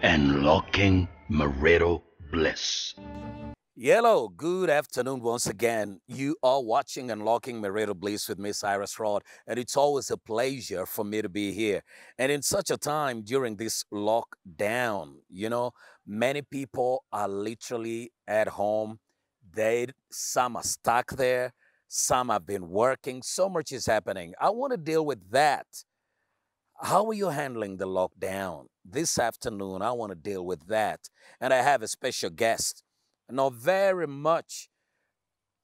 Unlocking marital bliss. Hello, good afternoon once again. You are watching Unlocking Marital Bliss with me, Cyrus Rod, and it's always a pleasure for me to be here. And in such a time during this lockdown, many people are literally at home. Some are stuck there, some have been working. So much is happening. I want to deal with that. How are you handling the lockdown? This afternoon, I want to deal with that. And I have a special guest, not very much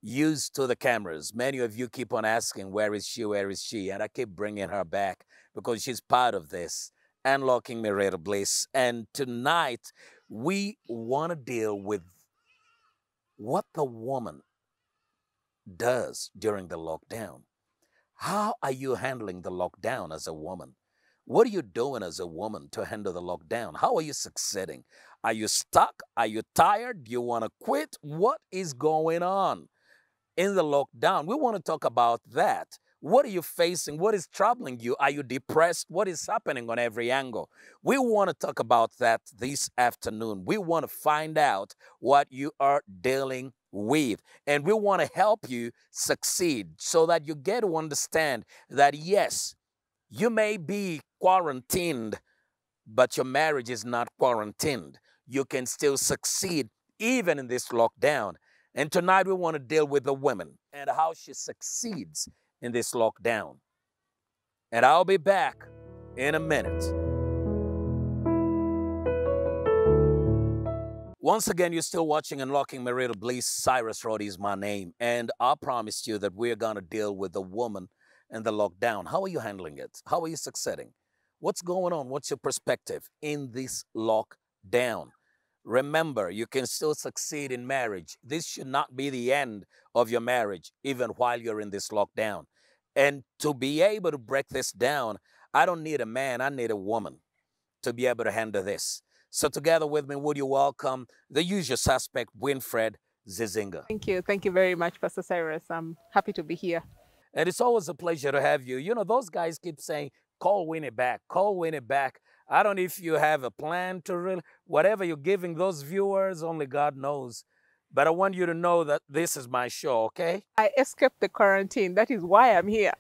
used to the cameras. Many of you keep on asking, where is she? Where is she? And I keep bringing her back because she's part of this, Unlocking Marital Bliss. And tonight, we want to deal with what the woman does during the lockdown. How are you handling the lockdown as a woman? What are you doing as a woman to handle the lockdown? How are you succeeding? Are you stuck? Are you tired? Do you want to quit? What is going on in the lockdown? We want to talk about that. What are you facing? What is troubling you? Are you depressed? What is happening on every angle? We want to talk about that this afternoon. We want to find out what you are dealing with, and we want to help you succeed so that you get to understand that, yes, you may be quarantined, but your marriage is not quarantined. You can still succeed even in this lockdown. And tonight we want to deal with the woman and how she succeeds in this lockdown. And I'll be back in a minute. Once again, you're still watching Unlocking Marital Bliss. Cyrus Rod is my name. And I promised you that we're going to deal with the woman and the lockdown. How are you handling it? How are you succeeding? What's going on? What's your perspective in this lockdown? Remember, you can still succeed in marriage. This should not be the end of your marriage, even while you're in this lockdown. And to be able to break this down, I don't need a man, I need a woman to be able to handle this. So together with me, would you welcome the usual suspect, Winfred Zizinga. Thank you. Thank you very much, Pastor Cyrus. I'm happy to be here. And it's always a pleasure to have you. You know, those guys keep saying, call Winnie back, call Winnie back. I don't know if you have a plan to really, whatever you're giving those viewers, only God knows. But I want you to know that this is my show, okay? I escaped the quarantine. That is why I'm here.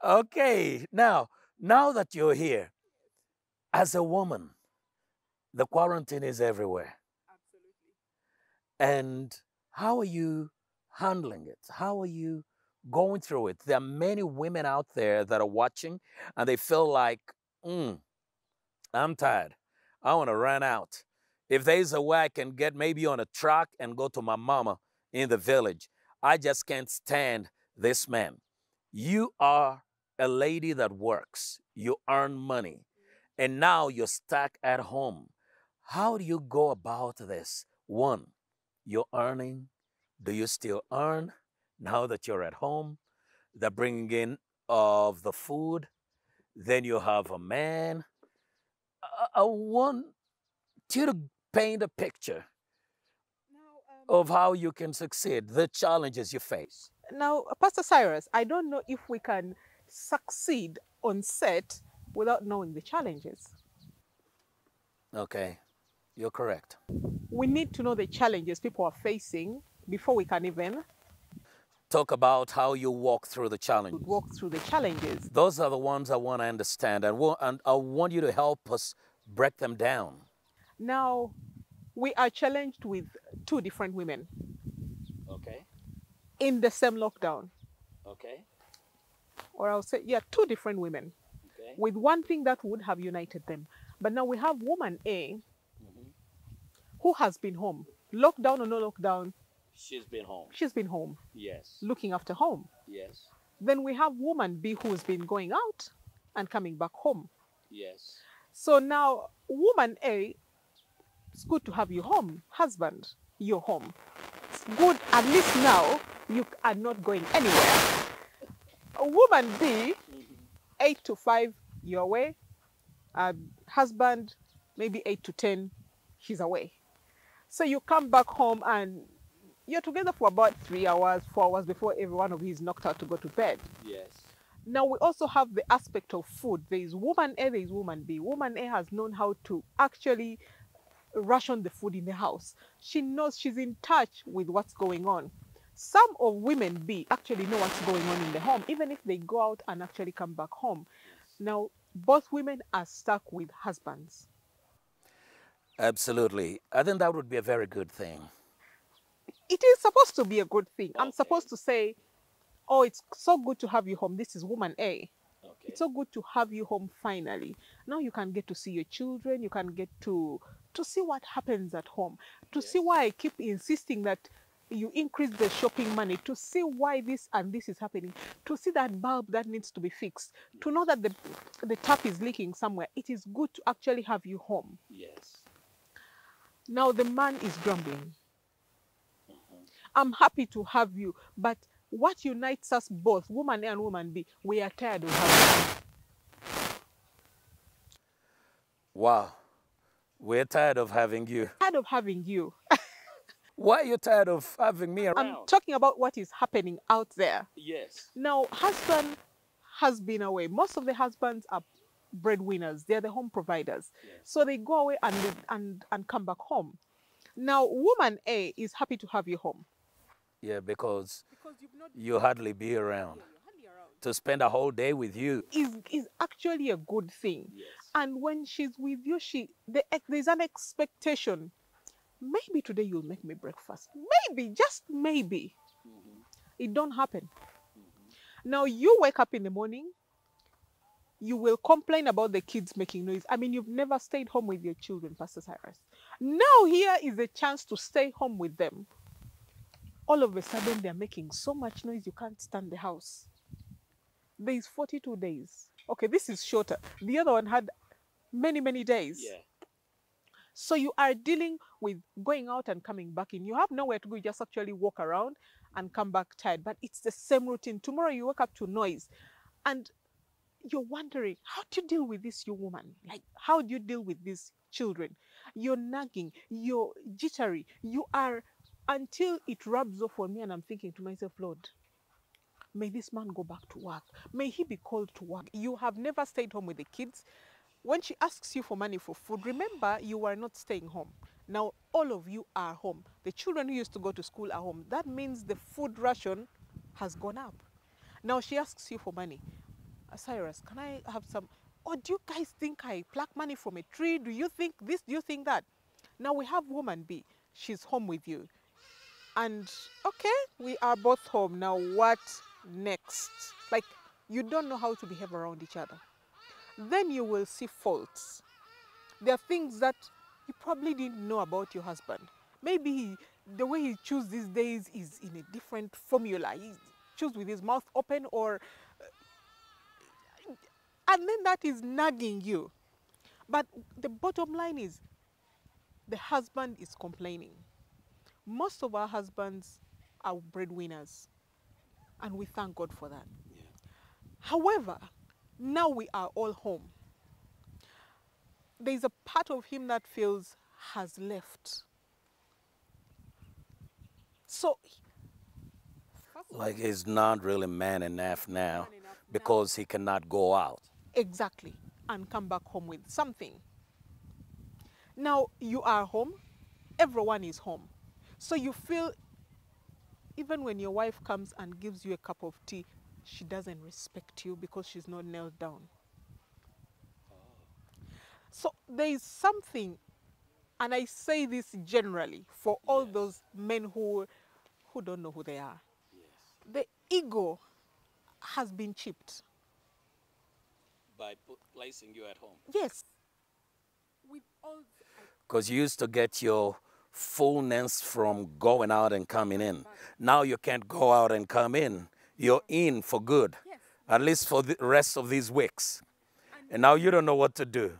Okay, now that you're here, as a woman, the quarantine is everywhere. Absolutely. And how are you handling it? How are you going through it? There are many women out there that are watching and they feel like, I'm tired. I want to run out. If there's a way I can get maybe on a truck and go to my mama in the village, I just can't stand this man. You are a lady that works. You earn money. And now you're stuck at home. How do you go about this? One, you're earning. Do you still earn now that you're at home? The bringing in of the food. Then you have a man. I want you to paint a picture of how you can succeed, the challenges you face. Now, Pastor Cyrus, I don't know if we can succeed on set without knowing the challenges. Okay, you're correct. We need to know the challenges people are facing before we can even talk about how you walk through the challenges. Walk through the challenges. Those are the ones I want to understand, and I want you to help us break them down. Now, we are challenged with two different women. Okay. In the same lockdown. Okay. Or I'll say, yeah, two different women. Okay. With one thing that would have united them. But now we have woman A who has been home. Lockdown or no lockdown. She's been home. She's been home. Yes. Looking after home. Yes. Then we have woman B who's been going out and coming back home. Yes. So now woman A, it's good to have you home. Husband, you're home. It's good, at least now you are not going anywhere. Woman B, 8 to 5, you're away. Husband, maybe 8 to 10, he's away. So you come back home and you're together for about 3 hours, 4 hours before every one of you is knocked out to go to bed. Yes. Now we also have the aspect of food. There is woman A, there is woman B. Woman A has known how to actually ration the food in the house. She knows, she's in touch with what's going on. Some of women B actually know what's going on in the home, even if they go out and actually come back home. Now, both women are stuck with husbands. Absolutely. I think that would be a very good thing. It is supposed to be a good thing. I'm supposed to say, oh, it's so good to have you home. This is woman A. It's so good to have you home finally. Now you can get to see your children. You can get to see what happens at home. To see why I keep insisting that you increase the shopping money. To see why this and this is happening. To see that bulb that needs to be fixed. To know that the tap is leaking somewhere. It is good to actually have you home. Yes. Now the man is grumbling. I'm happy to have you, but what unites us both, woman A and woman B, we are tired of having you. Wow. We're tired of having you. Tired of having you. Why are you tired of having me around? I'm talking about what is happening out there. Yes. Now, husband has been away. Most of the husbands are breadwinners. They're the home providers. Yes. So they go away and come back home. Now, woman A is happy to have you home. Yeah, because you hardly be around. To spend a whole day with you is actually a good thing. Yes. And when she's with you, there's an expectation. Maybe today you'll make me breakfast. Maybe, just maybe. It don't happen. Now you wake up in the morning, you will complain about the kids making noise. I mean, you've never stayed home with your children, Pastor Cyrus. Now here is a chance to stay home with them. All of a sudden, they're making so much noise, you can't stand the house. There is 42 days. Okay, this is shorter. The other one had many, many days. Yeah. So you are dealing with going out and coming back in. You have nowhere to go. You just actually walk around and come back tired. But it's the same routine. Tomorrow you wake up to noise. And you're wondering, how do you deal with this, you woman? Like, how do you deal with these children? You're nagging. You're jittery. You are... Until it rubs off on me and I'm thinking to myself, Lord, may this man go back to work. May he be called to work. You have never stayed home with the kids. When she asks you for money for food, remember you are not staying home. Now all of you are home. The children who used to go to school are home. That means the food ration has gone up. Now she asks you for money. Cyrus, can I have some? Or do you guys think I pluck money from a tree? Do you think this? Do you think that? Now we have woman B. She's home with you. And okay, we are both home. Now what next? Like, you don't know how to behave around each other. Then you will see faults. There are things that you probably didn't know about your husband. Maybe the way he chews these days is in a different formula. He chews with his mouth open or... and then that is nagging you. But the bottom line is, the husband is complaining. Most of our husbands are breadwinners, and we thank God for that. Yeah. However, now we are all home. There's a part of him that feels has left. So, like he's not really man enough now because he cannot go out. Exactly, and come back home with something. Now you are home, everyone is home. So you feel, even when your wife comes and gives you a cup of tea, she doesn't respect you because she's not knelt down. So there is something, and I say this generally for all those men who don't know who they are. Yes. The ego has been chipped. By placing you at home? Yes. Because you used to get your fullness from going out and coming in. Now you can't go out and come in. You're in for good, at least for the rest of these weeks. And now you don't know what to do.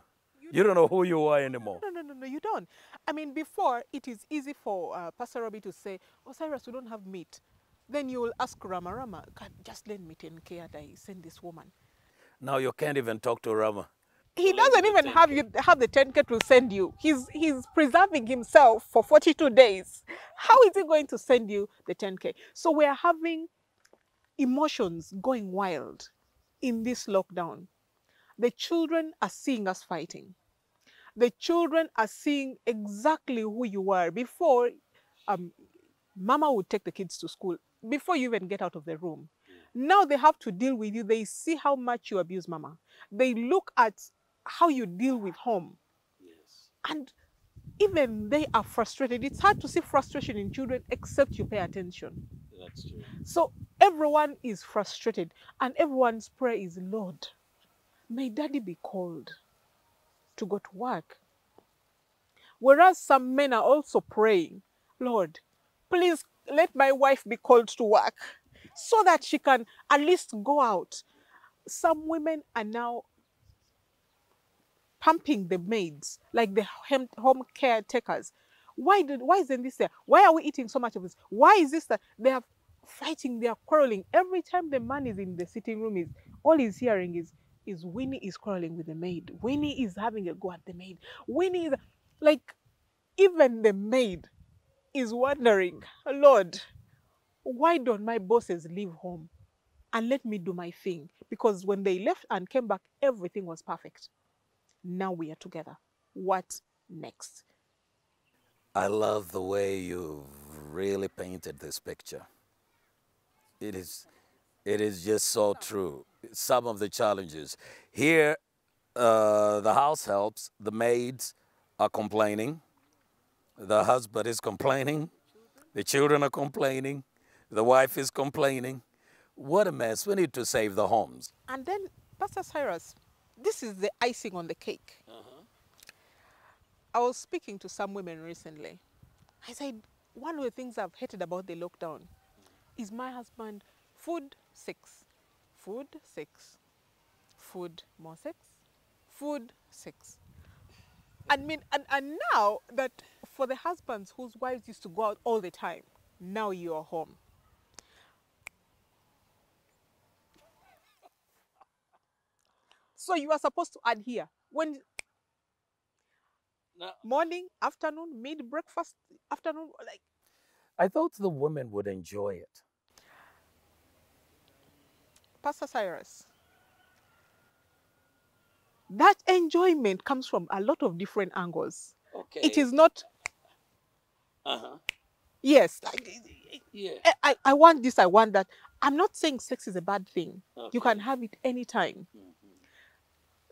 You don't know who you are anymore. No, you don't. I mean, before, it is easy for Pastor Robbie to say, oh, Cyrus, we don't have meat. Then you will ask Rama, God, just lend me 10K and I send this woman. Now you can't even talk to Rama. He doesn't even have the 10K to send you. He's preserving himself for 42 days. How is he going to send you the 10K? So we are having emotions going wild. in this lockdown, the children are seeing us fighting. The children are seeing exactly who you are. Before, um, mama would take the kids to school before you even get out of the room. Now they have to deal with you. They see how much you abuse mama. They look at how you deal with home. Yes. And even they are frustrated. It's hard to see frustration in children except you pay attention. That's true. So everyone is frustrated, and everyone's prayer is, Lord, may daddy be called to go to work. Whereas some men are also praying, Lord, please let my wife be called to work so that she can at least go out. Some women are now pumping the maids, like the home caretakers. Why isn't this there? Why are we eating so much of this? Why is this that they are fighting, they are quarreling? Every time the man is in the sitting room, is all he's hearing is Winnie is quarreling with the maid. Winnie is having a go at the maid. Winnie is like, even the maid is wondering, Lord, why don't my bosses leave home and let me do my thing? Because when they left and came back, everything was perfect. Now we are together. What next? I love the way you've really painted this picture. It is just so true. Some of the challenges. Here, the house helps, the maids are complaining, the husband is complaining, the children are complaining, the wife is complaining. What a mess. We need to save the homes. And then, Pastor Cyrus, this is the icing on the cake. I was speaking to some women recently. I said, one of the things I've hated about the lockdown is my husband, food, sex, food, sex, food, more sex, food, sex. I mean, and now that for the husbands whose wives used to go out all the time, now you're home. So you are supposed to adhere. When No. morning, afternoon, mid, breakfast, afternoon, like. I thought the women would enjoy it. Pastor Cyrus, that enjoyment comes from a lot of different angles. Okay. It is not, yes, like, Yeah. I want this, I want that. I'm not saying sex is a bad thing. You can have it anytime.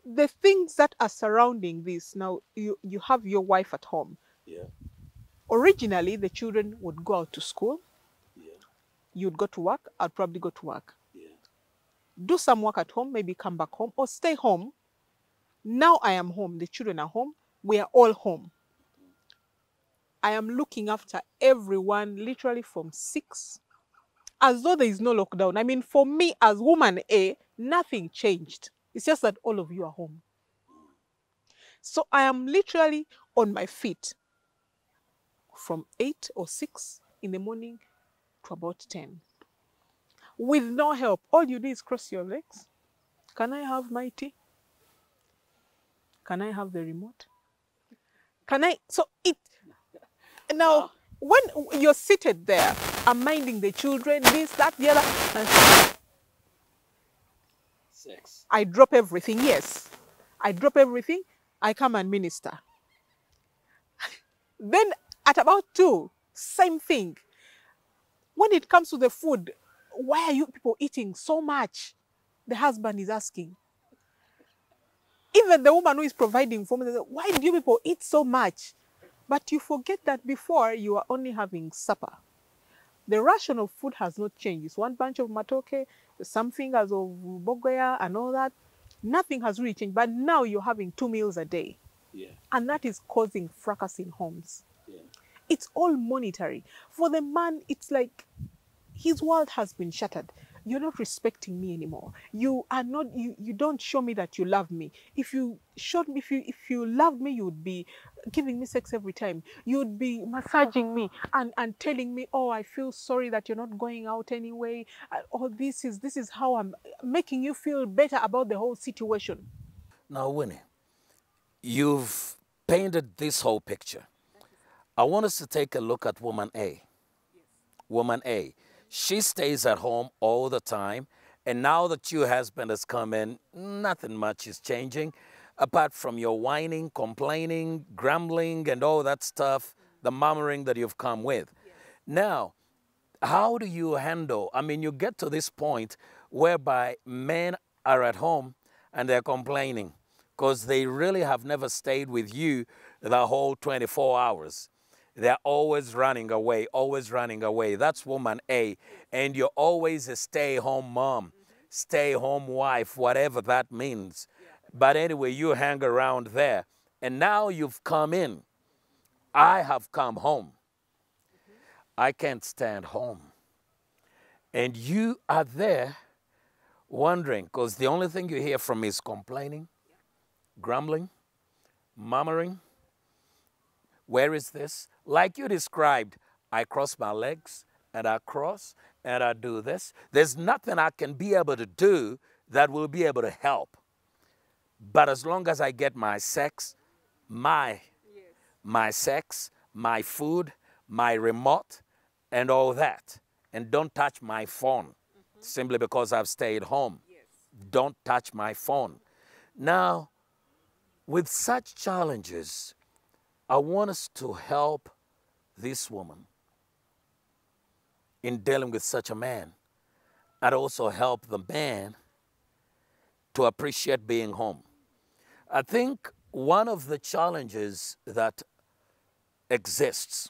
The things that are surrounding this, now you have your wife at home. Yeah. Originally, the children would go out to school. Yeah. You'd go to work. I'd probably go to work. Yeah. Do some work at home, maybe come back home or stay home. Now I am home. The children are home. We are all home. I am looking after everyone literally from 6, as though there is no lockdown. I mean, for me as woman A, nothing changed. It's just that all of you are home. So I am literally on my feet from 8 or 6 in the morning to about 10. With no help. All you do is cross your legs. Can I have my tea? Can I have the remote? Can I? So it, now, when you're seated there, I'm minding the children, this, that, the other, and Sex. I drop everything, yes. I drop everything, I come and minister. Then at about 2, same thing. When it comes to the food, why are you people eating so much? The husband is asking. Even the woman who is providing for me, why do you people eat so much? But you forget that before you are only having supper. The ration of food has not changed. It's one bunch of matoke, something as of bogoya and all that. Nothing has really changed. But now you're having 2 meals a day. Yeah. And that is causing fracas in homes. Yeah. It's all monetary. For the man, it's like his world has been shattered. You're not respecting me anymore. You are not, you don't show me that you love me. If you showed me, if you loved me, you would be giving me sex every time. You'd be massaging me and telling me, oh, I feel sorry that you're not going out anyway. Or this is how I'm making you feel better about the whole situation. Now, Winnie, you've painted this whole picture. I want us to take a look at woman A. Woman A. She stays at home all the time And now that your husband has come in, nothing much is changing apart from your whining, complaining, grumbling, and all that stuff, the murmuring that you've come with. Now, how do you handle, I mean, you get to this point whereby men are at home and they're complaining because they really have never stayed with you the whole 24 hours. They're always running away, always running away. That's woman A. And you're always a stay-home mom, stay-home wife, whatever that means. But anyway, you hang around there. And now you've come in. I have come home. I can't stand home. And you are there wondering, because the only thing you hear from me is complaining, grumbling, murmuring. Where is this? Like you described, I cross my legs and I cross and I do this. There's nothing I can be able to do that will be able to help. But as long as I get my sex, my sex, my food, my remote, and all that, and don't touch my phone simply because I've stayed home. Don't touch my phone. Now, with such challenges, I want us to help this woman in dealing with such a man, and also help the man to appreciate being home. I think one of the challenges that exists,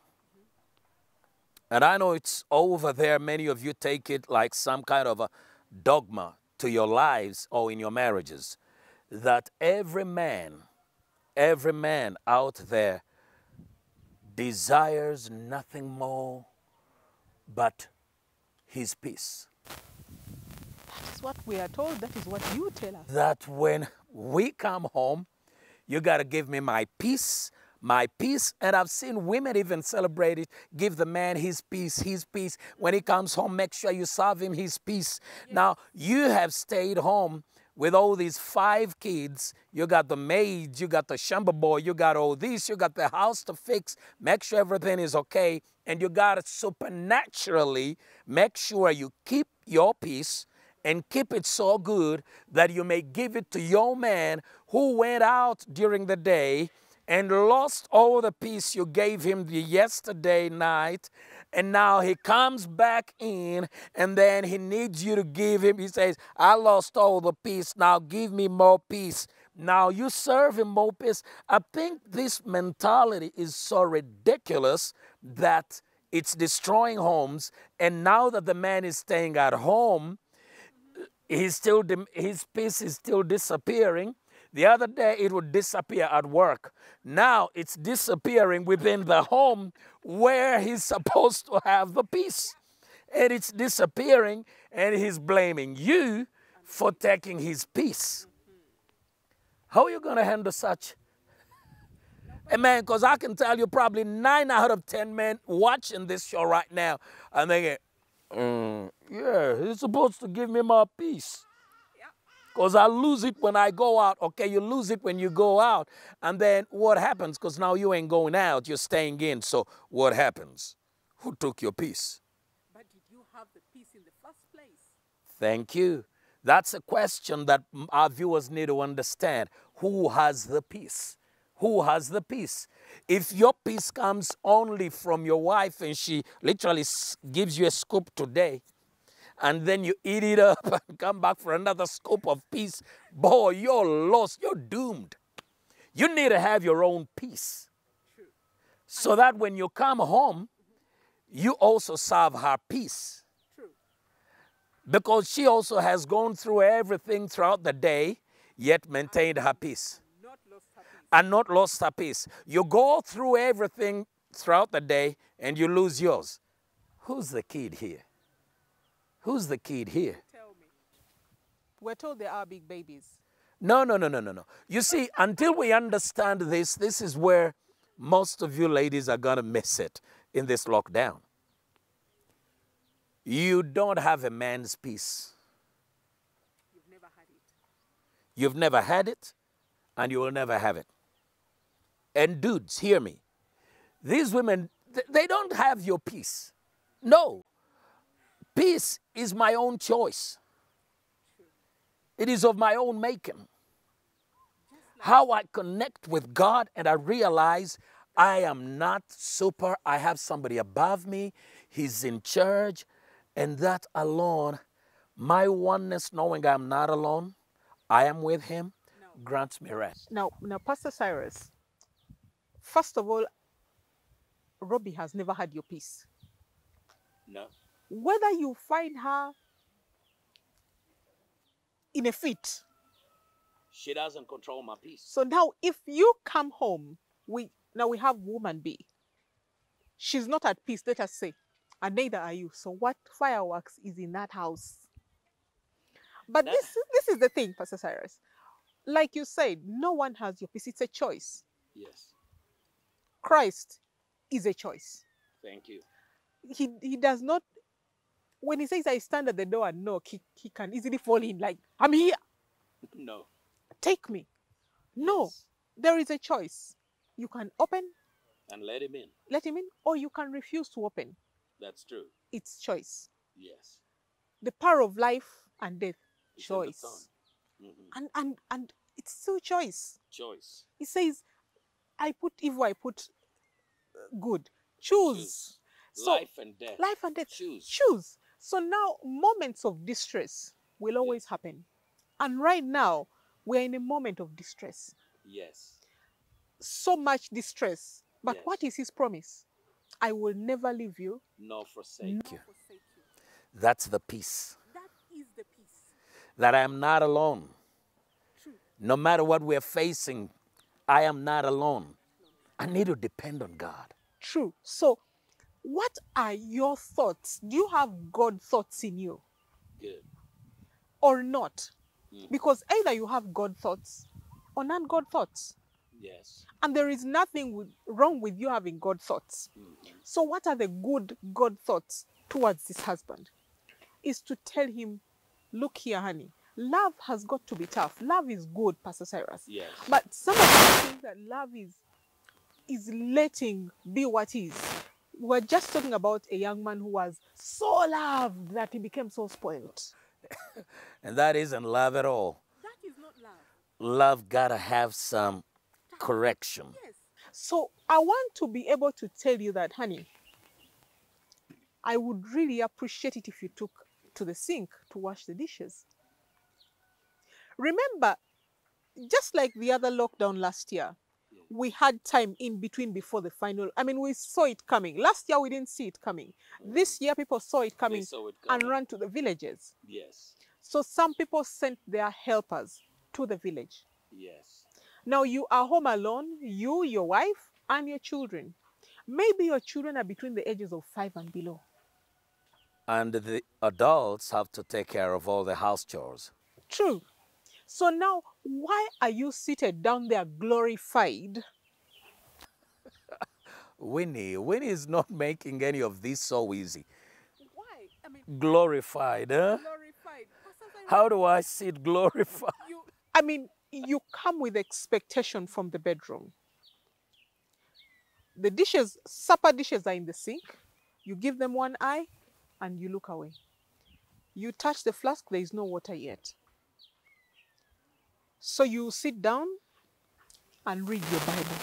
and I know it's over there, many of you take it like some kind of a dogma to your lives or in your marriages, that every man out there desires nothing more but his peace. That is what we are told. That is what you tell us. That when we come home, you got to give me my peace, my peace. And I've seen women even celebrate it. Give the man his peace, his peace. When he comes home, make sure you serve him his peace. Yes. Now, you have stayed home with all these 5 kids. You got the maids, you got the shamba boy, you got all this, you got the house to fix, make sure everything is okay, and you got to supernaturally make sure you keep your peace and keep it so good that you may give it to your man who went out during the day and lost all the peace you gave him the yesterday night. And now he comes back in, and then he needs you to give him. He says, I lost all the peace. Now give me more peace. Now you serve him more peace. I think this mentality is so ridiculous that it's destroying homes. And now that the man is staying at home, his peace is still disappearing. The other day, it would disappear at work. Now, it's disappearing within the home where he's supposed to have the peace. And it's disappearing, and he's blaming you for taking his peace. How are you going to handle such a man? Because I can tell you probably 9 out of 10 men watching this show right now are thinking, yeah, he's supposed to give me my peace. Because I lose it when I go out. Okay, you lose it when you go out. And then what happens? Because now you ain't going out, you're staying in. So what happens? Who took your peace? But did you have the peace in the first place? Thank you. That's a question that our viewers need to understand. Who has the peace? Who has the peace? If your peace comes only from your wife and she literally gives you a scoop today, and then you eat it up and come back for another scoop of peace, boy, you're lost, you're doomed. You need to have your own peace. True. So that when you come home, you also serve her peace. True. Because she also has gone through everything throughout the day, yet maintained her peace. Not lost her peace. And not lost her peace. You go through everything throughout the day and you lose yours. Who's the kid here? Who's the kid here? Tell me. We're told they are big babies. No. You see, until we understand this, this is where most of you ladies are going to miss it in this lockdown. You don't have a man's peace. You've never had it. You've never had it, and you will never have it. And dudes, hear me. These women, they don't have your peace. No. Peace is my own choice. It is of my own making. How I connect with God and I realize I am not super. I have somebody above me. He's in charge. And that alone, my oneness, knowing I'm not alone, I am with him, grants me rest. Now, Pastor Cyrus, first of all, Robbie has never had your peace. No. Whether you find her in a fit. She doesn't control my peace. So now if you come home, we have woman B. She's not at peace, let us say, and neither are you. So what fireworks is in that house? But this is the thing, Pastor Cyrus. Like you said, no one has your peace. It's a choice. Yes. Christ is a choice. Thank you. He does not, when he says I stand at the door and knock, he can easily fall in like, I'm here. No. Take me. No. Yes. There is a choice. You can open. And let him in. Let him in, or you can refuse to open. That's true. It's choice. Yes. The power of life and death. It's Choice. And it's still choice. Choice. He says, I put evil, I put good. Choose. So, life and death. Life and death. Choose. So now moments of distress will always happen. And right now, we're in a moment of distress. Yes. So much distress. But Yes. what is his promise? I will never leave you. Nor forsake you. Forsake you. That's the peace. That is the peace. That I am not alone. True. No matter what we're facing, I am not alone. I need to depend on God. True. So, what are your thoughts? Do you have God thoughts in you? Good. Or not? Because either you have God thoughts or non-God thoughts. Yes. And there is nothing wrong with you having God thoughts. So what are the good God thoughts towards this husband? Is to tell him, look here, honey, love has got to be tough. Love is good, Pastor Cyrus. Yes. But some of us think that love is letting be what is. We're just talking about a young man who was so loved that he became so spoiled. And that isn't love at all. That is not love. Love gotta have some correction. Yes. So I want to be able to tell you that, honey, I would really appreciate it if you took to the sink to wash the dishes. Remember, just like the other lockdown last year, we had time in between before the final. I mean, we saw it coming. Last year, we didn't see it coming. This year, people saw it coming, and ran to the villages. Yes. So some people sent their helpers to the village. Yes. Now you are home alone, you, your wife, and your children. Maybe your children are between the ages of 5 and below. And the adults have to take care of all the house chores. True. So now, why are you seated down there glorified? Winnie is not making any of this so easy. Why? I mean, Glorified, huh? glorified. How do I sit glorified? You come with expectation from the bedroom. The dishes, supper dishes are in the sink. You give them one eye and you look away. You touch the flask, there is no water yet. So you sit down and read your Bible.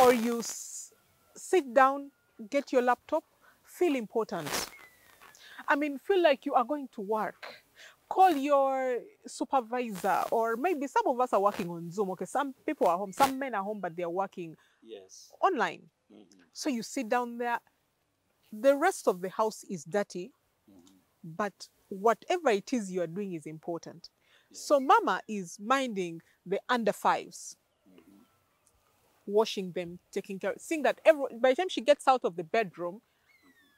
Or you sit down, get your laptop, feel important. Feel like you are going to work. Call your supervisor, or maybe some of us are working on Zoom. Okay, some people are home, some men are home, but they're working online. So you sit down there. The rest of the house is dirty, but whatever it is you are doing is important. So mama is minding the under fives, washing them, taking care, seeing that by the time she gets out of the bedroom,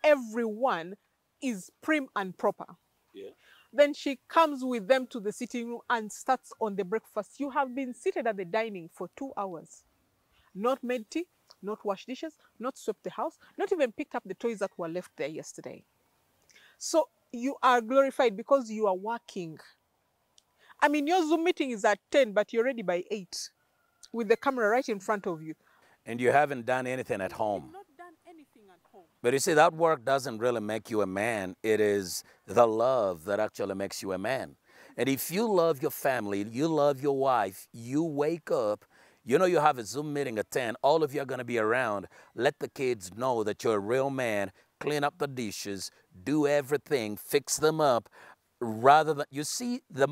everyone is prim and proper. Yeah. Then she comes with them to the sitting room and starts on the breakfast. You have been seated at the dining for 2 hours. Not made tea, not washed dishes, not swept the house, not even picked up the toys that were left there yesterday. So you are glorified because you are working. Your Zoom meeting is at 10, but you're ready by 8 with the camera right in front of you. And you haven't done anything at home. Not done anything at home. But you see, that work doesn't really make you a man. It is the love that actually makes you a man. And if you love your family, you love your wife, you wake up, you know you have a Zoom meeting at 10, all of you are going to be around. Let the kids know that you're a real man. Clean up the dishes, do everything, fix them up. Rather than, you see, the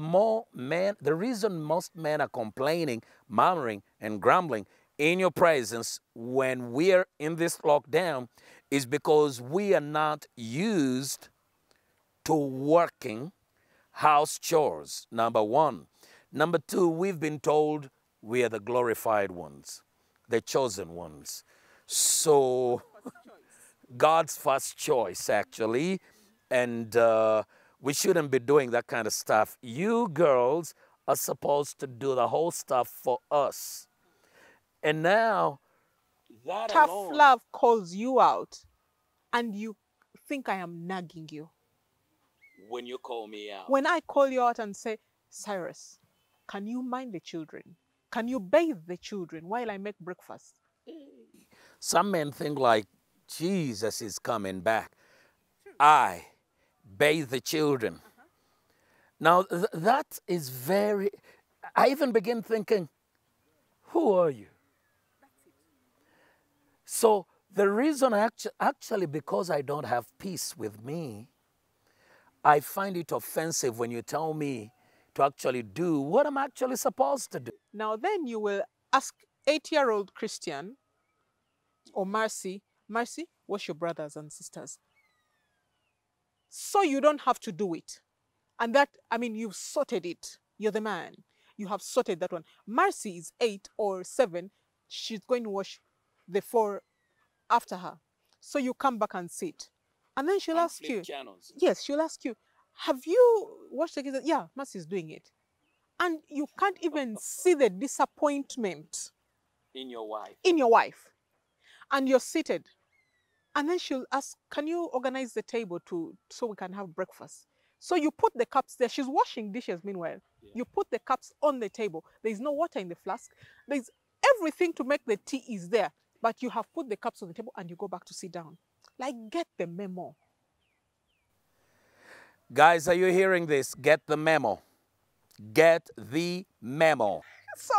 reason most men are complaining, murmuring, and grumbling in your presence when we're in this lockdown is because we are not used to working house chores, number one. Number two, we've been told we are the glorified ones, the chosen ones. So God's first choice, actually. And we shouldn't be doing that kind of stuff. You girls are supposed to do the whole stuff for us. And now, that Tough alone, love calls you out and you think I am nagging you. when you call me out. When I call you out and say, Cyrus, can you mind the children? Can you bathe the children while I make breakfast? Some men think like Jesus is coming back. I bathe the children. Now, that is very, I even begin thinking, who are you? So the reason, actually, because I don't have peace with me, I find it offensive when you tell me to actually do what I'm actually supposed to do. Now then you will ask 8-year-old Christian or Marcy, Marcy, wash your brothers and sisters. So you don't have to do it. And that, I mean, you've sorted it. You're the man. You have sorted that one. Marcy is 8 or 7. She's going to wash the 4 after her. So you come back and sit. And then she'll ask you. Channels. Yes, she'll ask you, have you watched the kids? Yeah, Mercy's doing it. And you can't even see the disappointment In your wife. in your wife. And you're seated. And then she'll ask, can you organize the table so we can have breakfast? So you put the cups there. She's washing dishes meanwhile. Yeah. You put the cups on the table. There's no water in the flask. There's everything to make the tea is there. But you have put the cups on the table and you go back to sit down. Like, get the memo. Guys, are you hearing this? Get the memo. Get the memo. So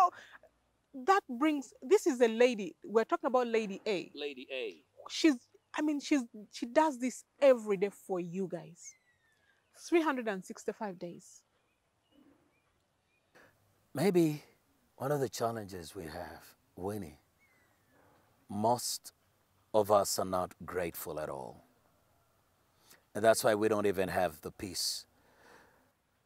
that brings, this is a lady. We're talking about Lady A. Lady A. She does this every day for you guys. 365 days. Maybe one of the challenges we have, Winnie, most of us are not grateful at all. And that's why we don't even have the peace.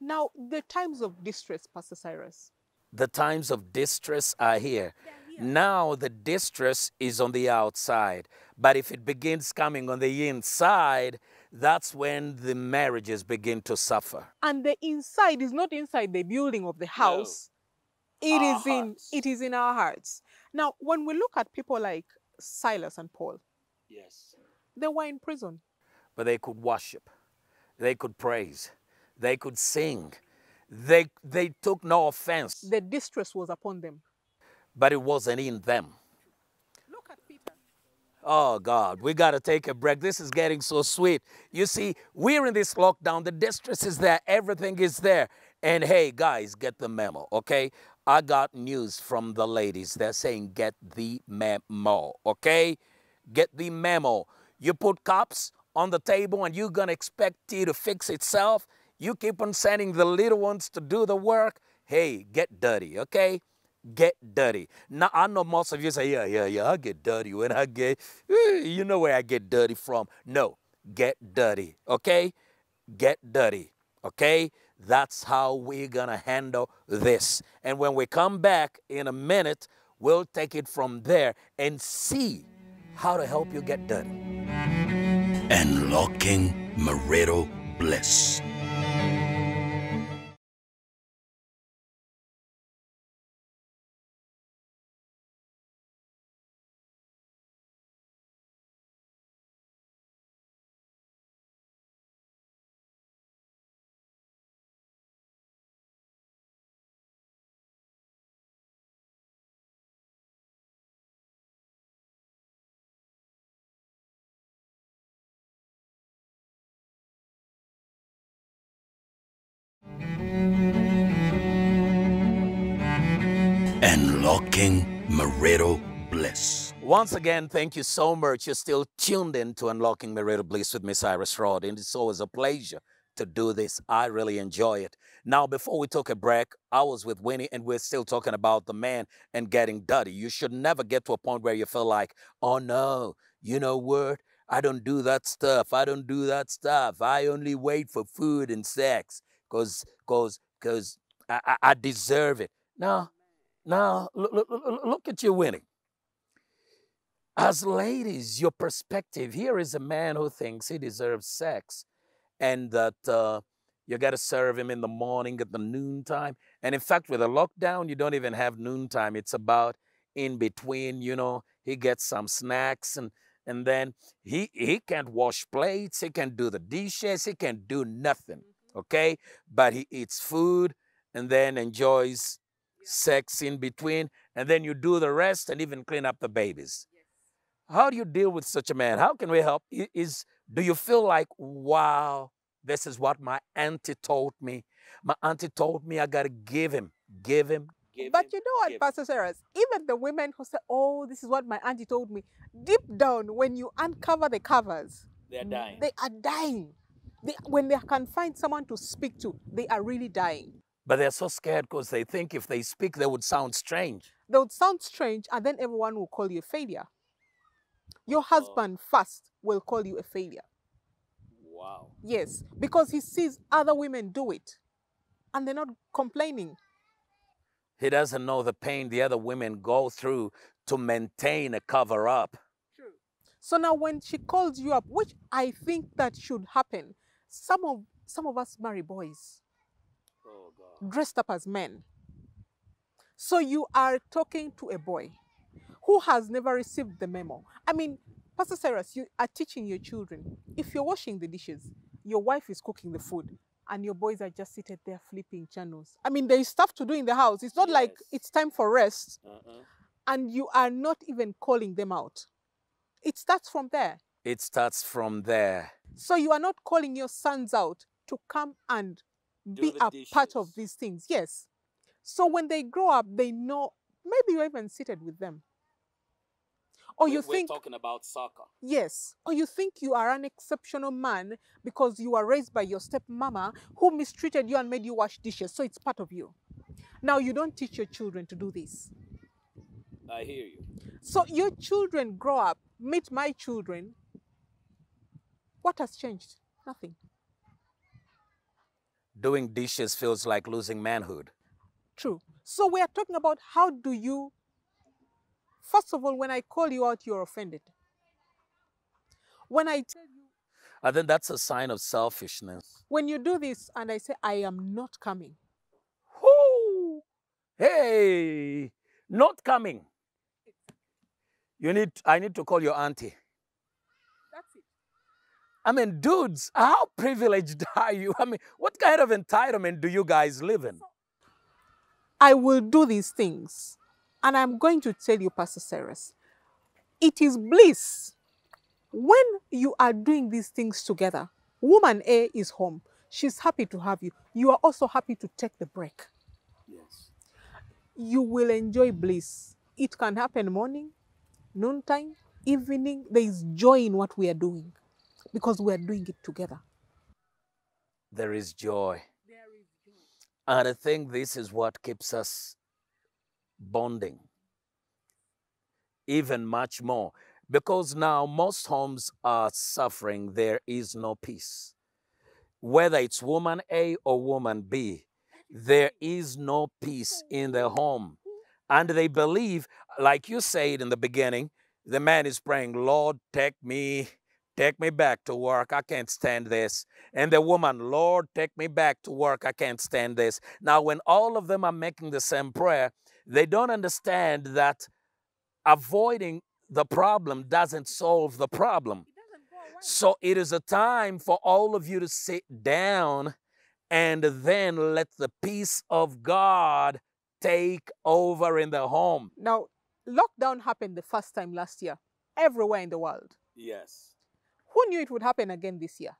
Now, the times of distress, Pastor Cyrus. The times of distress are here. Now the distress is on the outside. But if it begins coming on the inside, that's when the marriages begin to suffer. And the inside is not inside the building of the house. No. It is in our hearts. Now, when we look at people like Silas and Paul, yes, they were in prison. But they could worship. They could praise. They could sing. They took no offense. The distress was upon them. But it wasn't in them. Look at Peter. Oh, God, we got to take a break. This is getting so sweet. You see, we're in this lockdown. The distress is there. Everything is there. And hey, guys, get the memo, okay? I got news from the ladies. They're saying get the memo, okay? Get the memo. You put cups on the table and you're going to expect tea to fix itself. You keep on sending the little ones to do the work. Hey, get dirty, okay? Get dirty. Now, I know most of you say, yeah, I get dirty when I get, you know where I get dirty from. No, get dirty, okay? Get dirty, okay? That's how we're going to handle this. And when we come back in a minute, we'll take it from there and see how to help you get dirty. Unlocking marital bliss. Unlocking marital bliss. Once again, thank you so much. You're still tuned in to Unlocking Marital Bliss with Miss Cyrus Rod, and it's always a pleasure to do this. I really enjoy it. Now, before we took a break, I was with Winnie, and we're still talking about the man and getting dirty. You should never get to a point where you feel like, oh no, you know what? I don't do that stuff. I don't do that stuff. I only wait for food and sex because I deserve it. Now, look at you, Winnie. As ladies, your perspective, here is a man who thinks he deserves sex and that you got to serve him in the morning at the noontime. And in fact, with a lockdown, you don't even have noontime. It's about in between, you know, he gets some snacks and then he can't wash plates, he can't do the dishes, he can't do nothing, okay? But he eats food and then enjoys sex in between, and then you do the rest and even clean up the babies. How do you deal with such a man? How can we help? Do you feel like, wow, this is what my auntie told me? My auntie told me I got to give him. But you know what, Pastor Cyrus? Even the women who say, oh, this is what my auntie told me, deep down, when you uncover the covers, they're dying. They are dying. When they can find someone to speak to, they are really dying. But they're so scared because they think if they speak, they would sound strange. They would sound strange, and then everyone will call you a failure. Your husband first will call you a failure. Wow. Yes, because he sees other women do it, and they're not complaining. He doesn't know the pain the other women go through to maintain a cover-up. True. So now when she calls you up, which I think that should happen, some of us marry boys. Oh, God. Dressed up as men. So you are talking to a boy who has never received the memo. I mean, Pastor Cyrus, you are teaching your children. If you're washing the dishes, your wife is cooking the food, and your boys are just seated there flipping channels. I mean, there is stuff to do in the house. It's not like it's time for rest, and you are not even calling them out. It starts from there. It starts from there. So you are not calling your sons out to come and be a part of these things. Yes. So when they grow up, they know, maybe you're even seated with them. Or you think, we're talking about soccer. Yes. Or you think you are an exceptional man because you were raised by your stepmama who mistreated you and made you wash dishes. So it's part of you. Now you don't teach your children to do this. I hear you. So your children grow up, meet my children. What has changed? Nothing. Doing dishes feels like losing manhood. True. So we are talking about how do you, first of all, when I call you out, you're offended. When I tell you, I think that's a sign of selfishness. when you do this and I say, I am not coming. Whoo! Hey, not coming. I need to call your auntie. That's it. I mean, dudes, how privileged are you? I mean, what kind of entitlement do you guys live in? I will do these things. And I'm going to tell you, Pastor Cyrus, it is bliss when you are doing these things together. Woman A is home. She's happy to have you. You are also happy to take the break. Yes. You will enjoy bliss. It can happen morning, noontime, evening. There is joy in what we are doing because we are doing it together. There is joy. There is joy. And I think this is what keeps us bonding even much more, because now most homes are suffering. There is no peace. Whether it's woman A or woman B, there is no peace in the home. And they believe, like you said in the beginning, the man is praying, Lord, take me back to work. I can't stand this. And the woman, Lord, take me back to work. I can't stand this. Now, when all of them are making the same prayer, they don't understand that avoiding the problem doesn't solve the problem. So it is a time for all of you to sit down and then let the peace of God take over in the home. Now, lockdown happened the first time last year, everywhere in the world. Yes. Who knew it would happen again this year?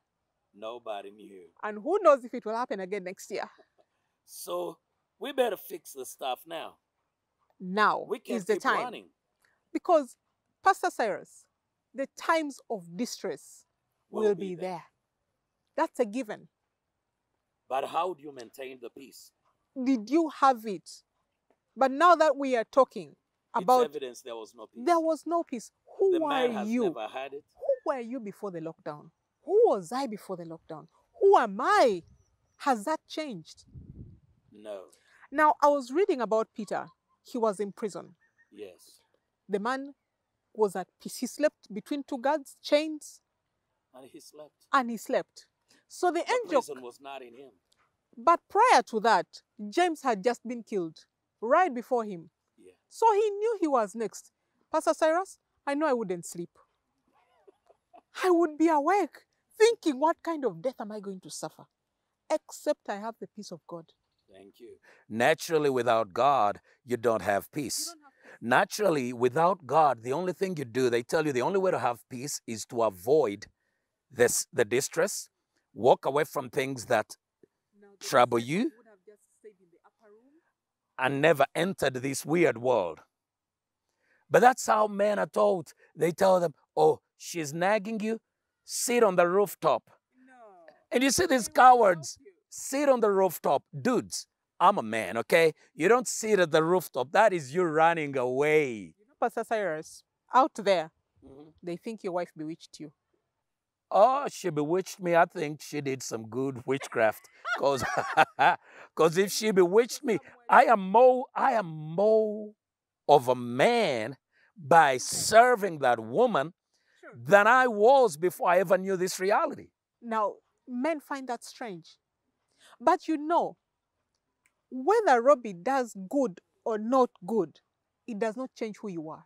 Nobody knew. And who knows if it will happen again next year? So we better fix the stuff now. Now We can't is the keep time. running. Because, Pastor Cyrus, the times of distress will be there. That's a given. But how do you maintain the peace? Did you have it? But now that we are talking about, It's evidence there was no peace. there was no peace. Who The were man has you? never had it. Who were you before the lockdown? Who was I before the lockdown? Who am I? Has that changed? No. Now, I was reading about Peter. He was in prison. Yes. The man was at peace. He slept between two guards, chains, And he slept. and he slept. So the angel, prison was not in him. but prior to that, James had just been killed right before him. Yeah. So he knew he was next. Pastor Cyrus, I know I wouldn't sleep. I would be awake, thinking, what kind of death am I going to suffer? Except I have the peace of God. Thank you. Naturally, without God, you don't have peace. Naturally, without God, the only thing you do, they tell you the only way to have peace is to avoid the distress, walk away from things that trouble you, and never entered this weird world. But that's how men are taught. They tell them, oh, she's nagging you, sit on the rooftop. No. And you see these cowards sit on the rooftop. Dudes, I'm a man, okay? You don't sit at the rooftop. That is you running away. You know, Pastor Cyrus, out there, they think your wife bewitched you. Oh, she bewitched me. I think she did some good witchcraft. Because if she bewitched me, I am more of a man by serving that woman than I was before I ever knew this reality. Now, men find that strange. But you know, whether Robbie does good or not good, it does not change who you are.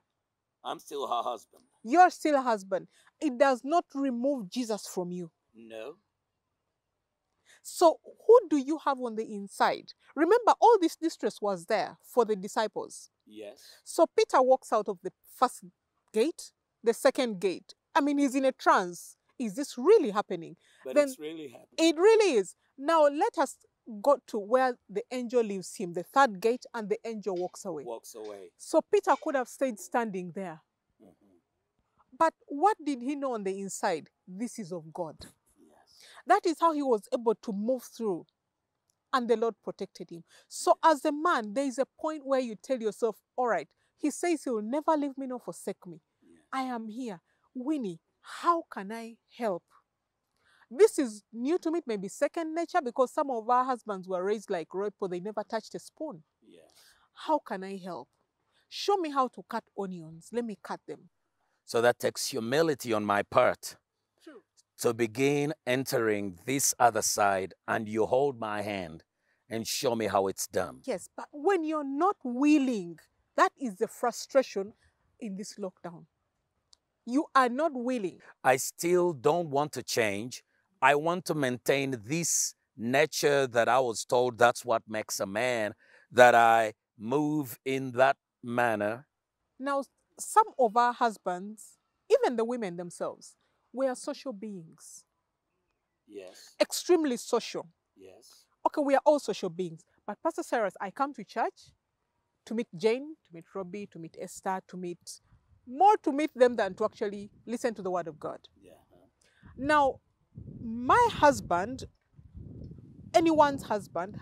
I'm still her husband. You're still a husband. It does not remove Jesus from you. No. So who do you have on the inside? Remember, all this distress was there for the disciples. Yes. So Peter walks out of the first gate, the second gate. I mean, he's in a trance. Is this really happening? But then it's really happening. It really is. Now let us go to where the angel leaves him, the third gate, and the angel walks away. Walks away. So Peter could have stayed standing there. But what did he know on the inside? This is of God. Yes. That is how he was able to move through. And the Lord protected him. So as a man, there is a point where you tell yourself, all right, he says he will never leave me nor forsake me. Yes. I am here. Winnie, how can I help? This is new to me. It may be second nature because some of our husbands were raised like Roypo. They never touched a spoon. Yes. How can I help? Show me how to cut onions. Let me cut them. So that takes humility on my part. True. To begin entering this other side, and you hold my hand and show me how it's done. Yes, but when you're not willing, that is the frustration in this lockdown. You are not willing. I still don't want to change. I want to maintain this nature that I was told that's what makes a man, that I move in that manner. Now, some of our husbands, even the women themselves, we are social beings. Yes. Extremely social. Yes. Okay, we are all social beings. But Pastor Cyrus, I come to church to meet Jane, to meet Robbie, to meet Esther, to meet them than to actually listen to the word of God. Yeah. Now, my husband, anyone's husband,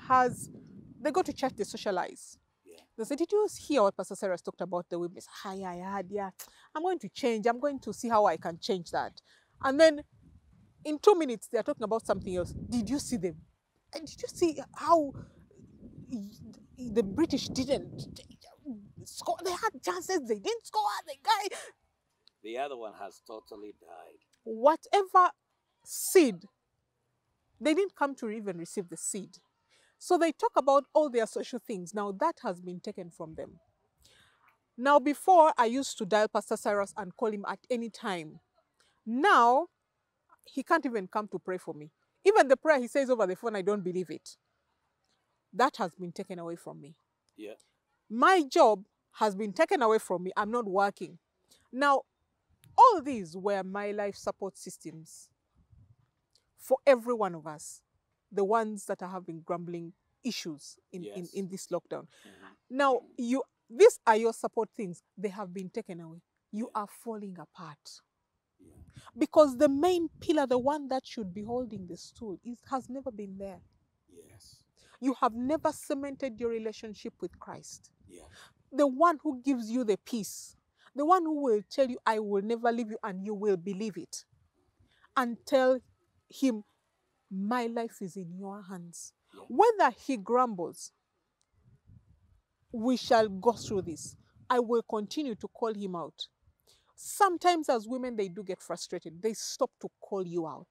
they go to church, they socialize. Yeah. They say, did you hear what Pastor Cyrus talked about the women? Yeah, I heard, yeah. I'm going to change. I'm going to see how I can change that. And then in 2 minutes, they're talking about something else. Did you see them? And did you see how the British didn't score? They had chances. They didn't score. The guy. The other one has totally died. Whatever seed, they didn't come to even receive the seed. So they talk about all their social things. Now that has been taken from them. Now before, I used to dial Pastor Cyrus and call him at any time. Now, he can't even come to pray for me. Even the prayer he says over the phone, I don't believe it. That has been taken away from me. Yeah. My job has been taken away from me. I'm not working. Now, all these were my life support systems for every one of us, the ones that are having grumbling issues in this lockdown. Now, These are your support things. They have been taken away. You are falling apart. Because the main pillar, the one that should be holding the stool, has never been there. Yes. You have never cemented your relationship with Christ. Yeah. The one who gives you the peace. The one who will tell you, I will never leave you, and you will believe it. And tell him, my life is in your hands. Yeah. Whether he grumbles, we shall go through this. I will continue to call him out. Sometimes as women, they do get frustrated. They stop to call you out.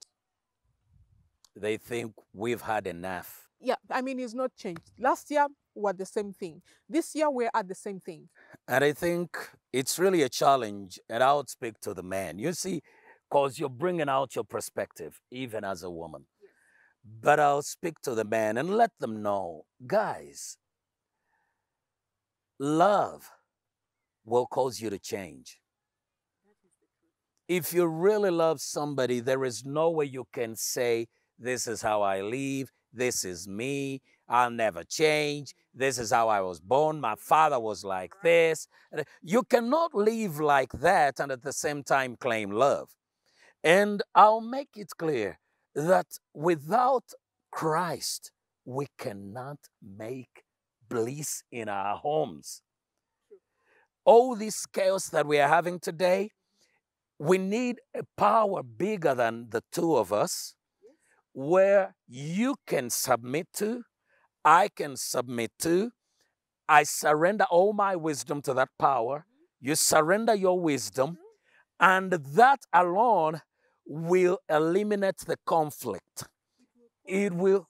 They think we've had enough. Yeah, I mean, it's not changed. Last year, we're the same thing. This year, we're at the same thing. And I think it's really a challenge, and I would speak to the man. You see, because you're bringing out your perspective, even as a woman. Yes. But I'll speak to the man and let them know, guys, love will cause you to change. If you really love somebody, there is no way you can say, this is how I live, this is me, I'll never change, this is how I was born, my father was like this. You cannot live like that and at the same time claim love. And I'll make it clear that without Christ, we cannot make bliss in our homes. All this chaos that we are having today, we need a power bigger than the two of us, where you can submit to, I can submit to. I surrender all my wisdom to that power. You surrender your wisdom, and that alone will eliminate the conflict. It will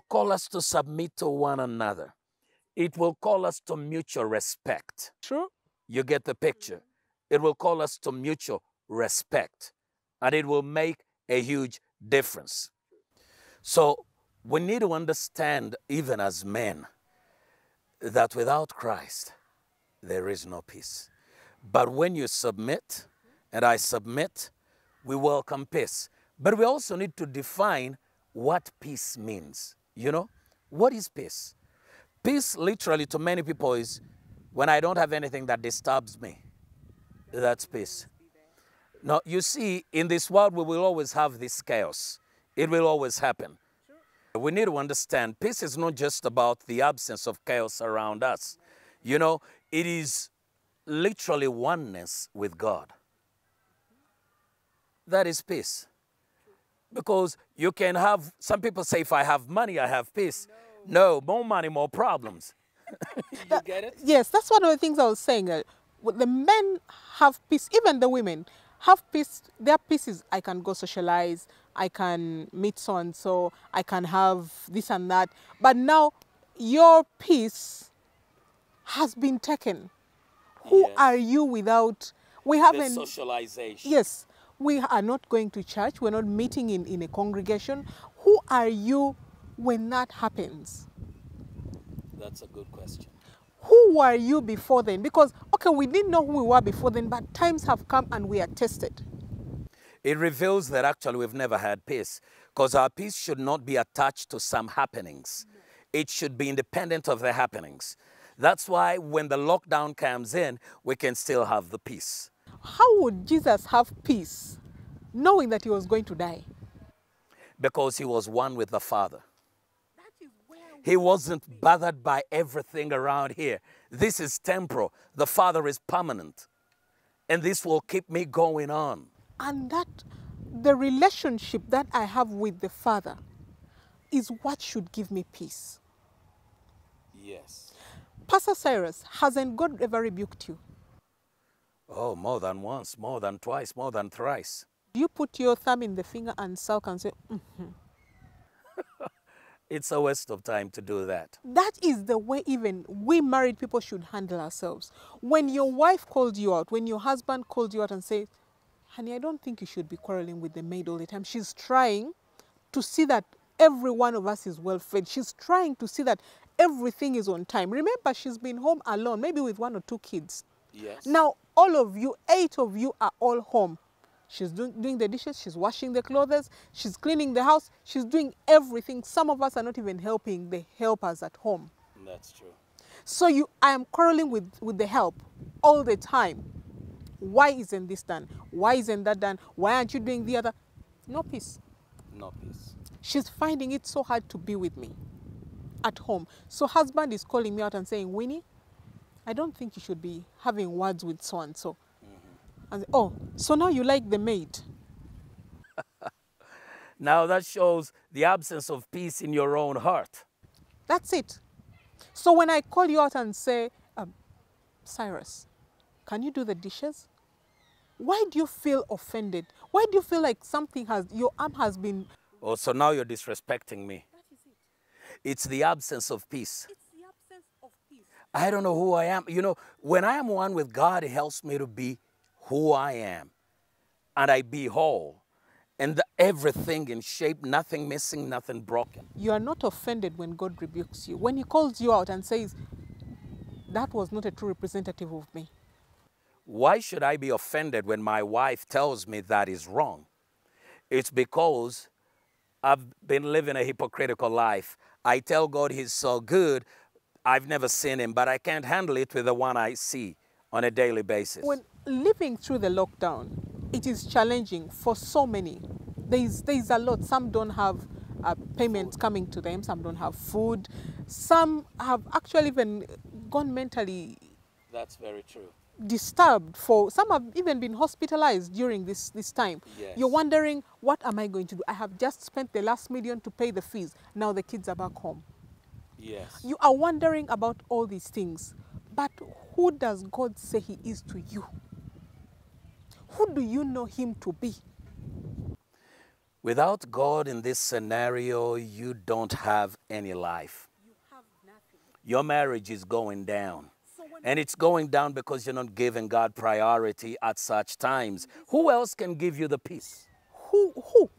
call us to submit to one another. It will call us to mutual respect. True. You get the picture. It will call us to mutual respect, and it will make a huge difference. So we need to understand, even as men, that without Christ, there is no peace. But when you submit, and I submit, we welcome peace. But we also need to define what peace means. You know, what is peace? Peace, literally, to many people is when I don't have anything that disturbs me. That's peace. Now, you see, in this world, we will always have this chaos. It will always happen. We need to understand peace is not just about the absence of chaos around us. You know, it is literally oneness with God. That is peace. Because you can have, some people say, if I have money, I have peace. No, more money, more problems. You get it? Yes, that's one of the things I was saying. The men have peace, even the women have peace. Their peace is, I can go socialize, I can meet so and so, I can have this and that. But now your peace has been taken. Who are you without? We haven't. The socialization. Yes, we are not going to church. We're not meeting in a congregation. Who are you when that happens? That's a good question. Who were you before then? Because, okay, we didn't know who we were before then, but times have come and we are tested. It reveals that actually we've never had peace, because our peace should not be attached to some happenings. No. It should be independent of the happenings. That's why when the lockdown comes in, we can still have the peace. How would Jesus have peace knowing that he was going to die? Because he was one with the Father. He wasn't bothered by everything around here. This is temporal. The Father is permanent. And this will keep me going on. And that, the relationship that I have with the Father is what should give me peace. Yes. Pastor Cyrus, hasn't God ever rebuked you? Oh, more than once, more than twice, more than thrice. Do you put your thumb in the finger and sulk and say, mm-hmm? It's a waste of time to do that. That is the way even we married people should handle ourselves. When your wife called you out, when your husband called you out and said, honey, I don't think you should be quarreling with the maid all the time. She's trying to see that every one of us is well fed. She's trying to see that everything is on time. Remember, she's been home alone, maybe with 1 or 2 kids. Yes. Now, all of you, 8 of you are all home. She's doing the dishes, she's washing the clothes, she's cleaning the house, she's doing everything. Some of us are not even helping the helpers at home. That's true. So I am quarreling with the help all the time. Why isn't this done? Why isn't that done? Why aren't you doing the other? No peace. No peace. She's finding it so hard to be with me at home. So husband is calling me out and saying, Winnie, I don't think you should be having words with so-and-so. And oh, so now you like the maid. Now that shows the absence of peace in your own heart. That's it. So when I call you out and say, Cyrus, can you do the dishes? Why do you feel offended? Why do you feel like your arm has been... Oh, so now you're disrespecting me. That is it. It's the absence of peace. It's the absence of peace. I don't know who I am. You know, when I am one with God, it helps me to be who I am. And I be whole. And everything in shape, nothing missing, nothing broken. You are not offended when God rebukes you. When he calls you out and says, that was not a true representative of me. Why should I be offended when my wife tells me that is wrong? It's because I've been living a hypocritical life. I tell God he's so good, I've never seen him, but I can't handle it with the one I see on a daily basis. When living through the lockdown, it is challenging for so many. There's a lot. Some don't have payments coming to them. Some don't have food. Some have actually even gone mentally That's very true. disturbed. Some have even been hospitalized during this time. Yes. You're wondering, what am I going to do? I have just spent the last million to pay the fees. Now the kids are back home. Yes. You are wondering about all these things. But who does God say he is to you? Who do you know him to be? Without God in this scenario, you don't have any life. You have nothing. Your marriage is going down. And it's going down because you're not giving God priority at such times. Who else can give you the peace? Who?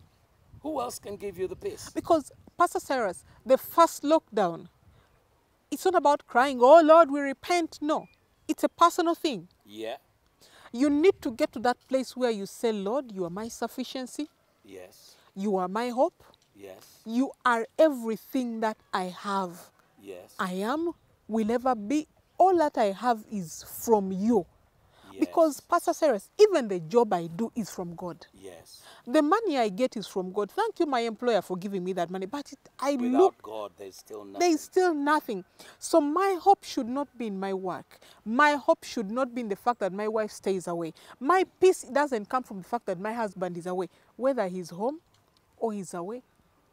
Who else can give you the peace? Because, Pastor Cyrus, the first lockdown, it's not about crying, oh Lord, we repent. No, it's a personal thing. Yeah. You need to get to that place where you say, Lord, you are my sufficiency. Yes. You are my hope. Yes. You are everything that I have. Yes. I am, will ever be. All that I have is from you. Yes. Because, Pastor Cyrus, even the job I do is from God. Yes. The money I get is from God. Thank you, my employer, for giving me that money. But Without God, there's still nothing. There is still nothing. So my hope should not be in my work. My hope should not be in the fact that my wife stays away. My peace doesn't come from the fact that my husband is away. Whether he's home or he's away,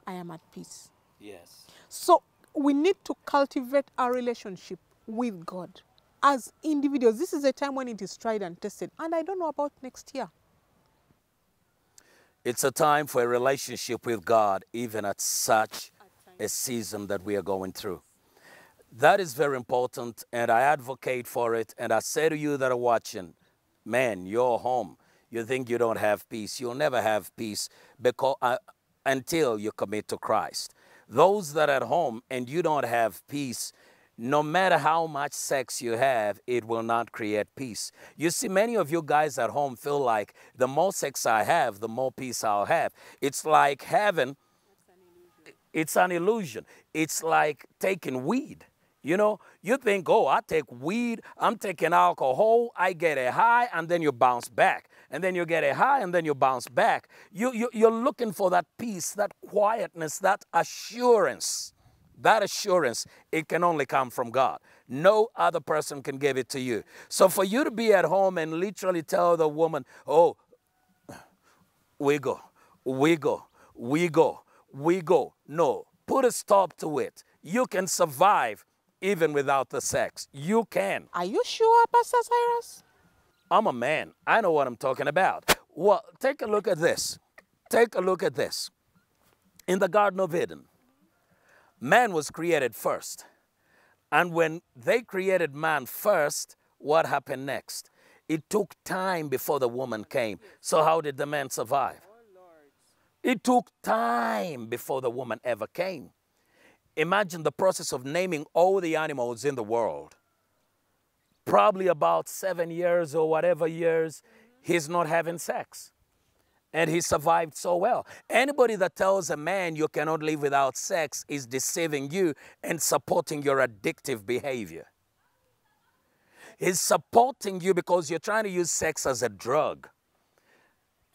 I am at peace. Yes. So we need to cultivate our relationship with God. As individuals, this is a time when it is tried and tested. And I don't know about next year. It's a time for a relationship with God, even at such a season that we are going through. That is very important, and I advocate for it. And I say to you that are watching, man, you're home. You think you don't have peace. You'll never have peace because, until you commit to Christ. Those that are at home and you don't have peace, no matter how much sex you have, it will not create peace. You see, many of you guys at home feel like the more sex I have, the more peace I'll have. It's like having, it's an illusion. It's like taking weed. You know, you think, oh, I take weed, I'm taking alcohol, I get a high, and then you bounce back. And then you get a high, and then you bounce back. You're looking for that peace, that quietness, that assurance. That assurance, it can only come from God. No other person can give it to you. So for you to be at home and literally tell the woman, oh, we go. No, put a stop to it. You can survive even without the sex. You can. Are you sure, Pastor Cyrus? I'm a man. I know what I'm talking about. Well, take a look at this. Take a look at this. In the Garden of Eden, man was created first. And when they created man first, what happened next? It took time before the woman came. So how did the man survive? It took time before the woman ever came. Imagine the process of naming all the animals in the world. Probably about 7 years or whatever years, he's not having sex. And he survived so well. Anybody that tells a man you cannot live without sex is deceiving you and supporting your addictive behavior. He's supporting you because you're trying to use sex as a drug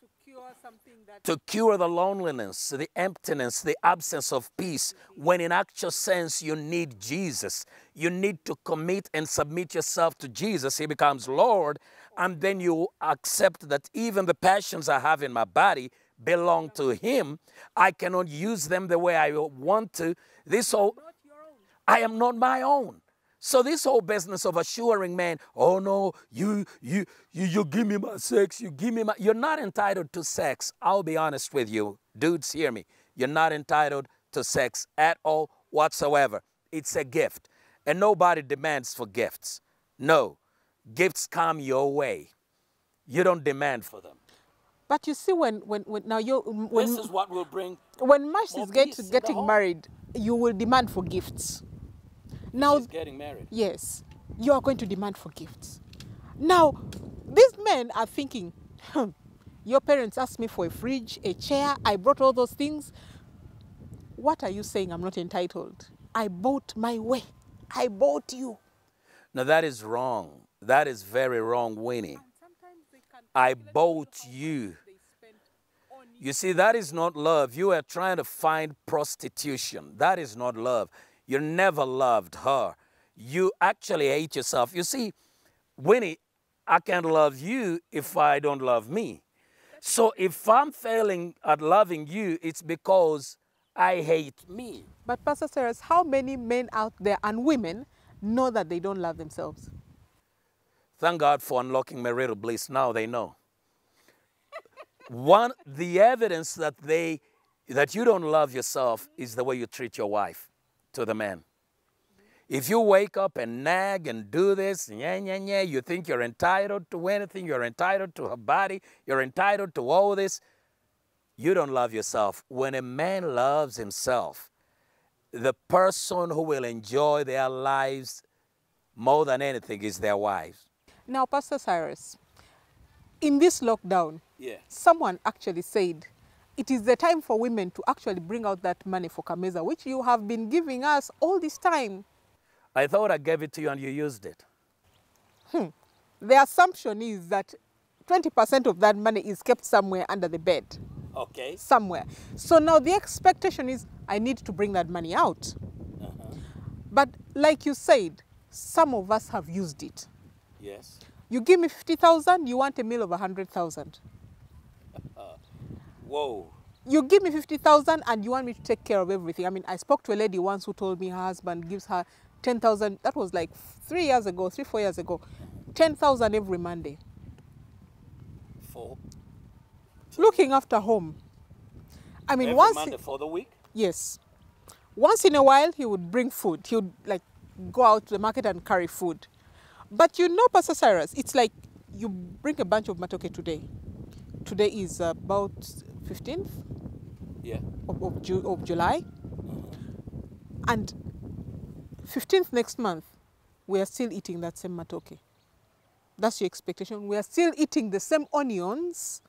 To cure something that to cure the loneliness, the emptiness, the absence of peace, when in actual sense you need Jesus. You need to commit and submit yourself to Jesus. He becomes Lord, and then you accept that even the passions I have in my body belong to Him. I cannot use them the way I want to. This whole, not your own. I am not my own. So this whole business of assuring man, oh no, you give me my sex, you give me my, you're not entitled to sex. I'll be honest with you. Dudes, hear me. You're not entitled to sex at all whatsoever. It's a gift. And nobody demands for gifts. No. Gifts come your way. You don't demand for them. But you see, when now you when This is what will bring when Marsh more is peace in the getting home. married, you will demand for gifts. Now, She's getting married. yes, you are going to demand for gifts. Now, these men are thinking, your parents asked me for a fridge, a chair, I brought all those things. What are you saying I'm not entitled? I bought my way. I bought you. Now that is wrong. That is very wrong, Winnie. I bought you. You see, that is not love. You are trying to find prostitution. That is not love. You never loved her. You actually hate yourself. You see, Winnie, I can't love you if I don't love me. So if I'm failing at loving you, it's because I hate me. But Pastor Cyrus, how many men out there and women know that they don't love themselves? Thank God for unlocking marital bliss. Now they know. The evidence that you don't love yourself is the way you treat your wife to the man. If you wake up and nag and do this, you think you're entitled to anything, you're entitled to her body, you're entitled to all this, you don't love yourself. When a man loves himself, the person who will enjoy their lives more than anything is their wives. Now, Pastor Cyrus, in this lockdown, Yeah. someone actually said, it is the time for women to actually bring out that money for Kameza, which you have been giving us all this time. I thought I gave it to you and you used it. The assumption is that 20% of that money is kept somewhere under the bed. Okay. Somewhere. So now the expectation is, I need to bring that money out. But like you said, some of us have used it. Yes. You give me 50,000, you want a meal of 100,000. Whoa. You give me 50,000 and you want me to take care of everything. I mean, I spoke to a lady once who told me her husband gives her 10,000. That was like 4 years ago. 10,000 every Monday. For Looking after home. I mean, every Monday for the week? Yes. Once in a while, he would bring food. He would like go out to the market and carry food. But you know, Pastor Cyrus, it's like you bring a bunch of matoke today. Today is about 15th Yeah. of July. And 15th next month, we are still eating that same matoke. That's your expectation. We are still eating the same onions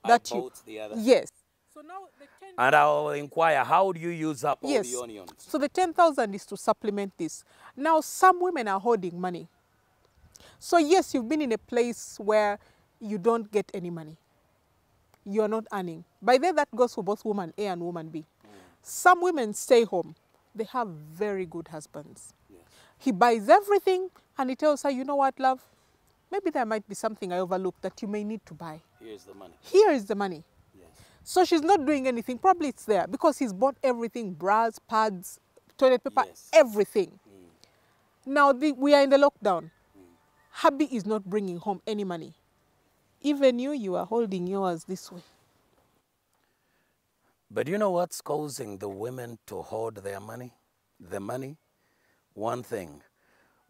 that I you... bought the other. Yes. So now the 10... And I'll inquire, how do you use up all Yes. the onions? So the 10,000 is to supplement this. Now, some women are holding money. So yes, you've been in a place where you don't get any money. You're not earning. By then, that goes for both woman A and woman B. Some women stay home. They have very good husbands. Yes. He buys everything and he tells her, you know what, love? Maybe there might be something I overlooked that you may need to buy. Here's the money. Here is the money. Yes. So she's not doing anything. Probably it's there because he's bought everything, bras, pads, toilet paper, Yes. everything. Now we are in the lockdown. Hubby is not bringing home any money. Even you are holding yours this way. But you know what's causing the women to hoard their money? The money? One thing.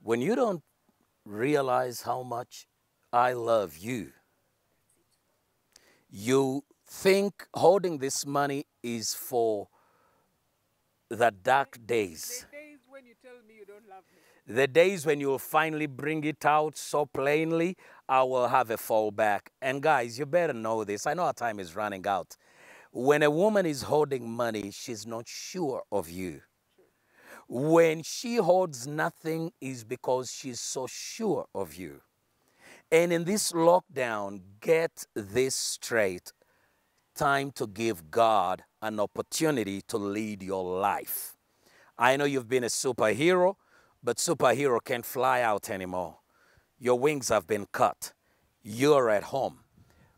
When you don't realize how much I love you, you think holding this money is for the dark days. The days when you tell me you don't love me. The days when you will finally bring it out so plainly, I will have a fallback. And guys, you better know this. I know our time is running out. When a woman is holding money, she's not sure of you. When she holds nothing is because she's so sure of you. And in this lockdown, get this straight. Time to give God an opportunity to lead your life. I know you've been a superhero, but superhero can't fly out anymore. Your wings have been cut. You're at home.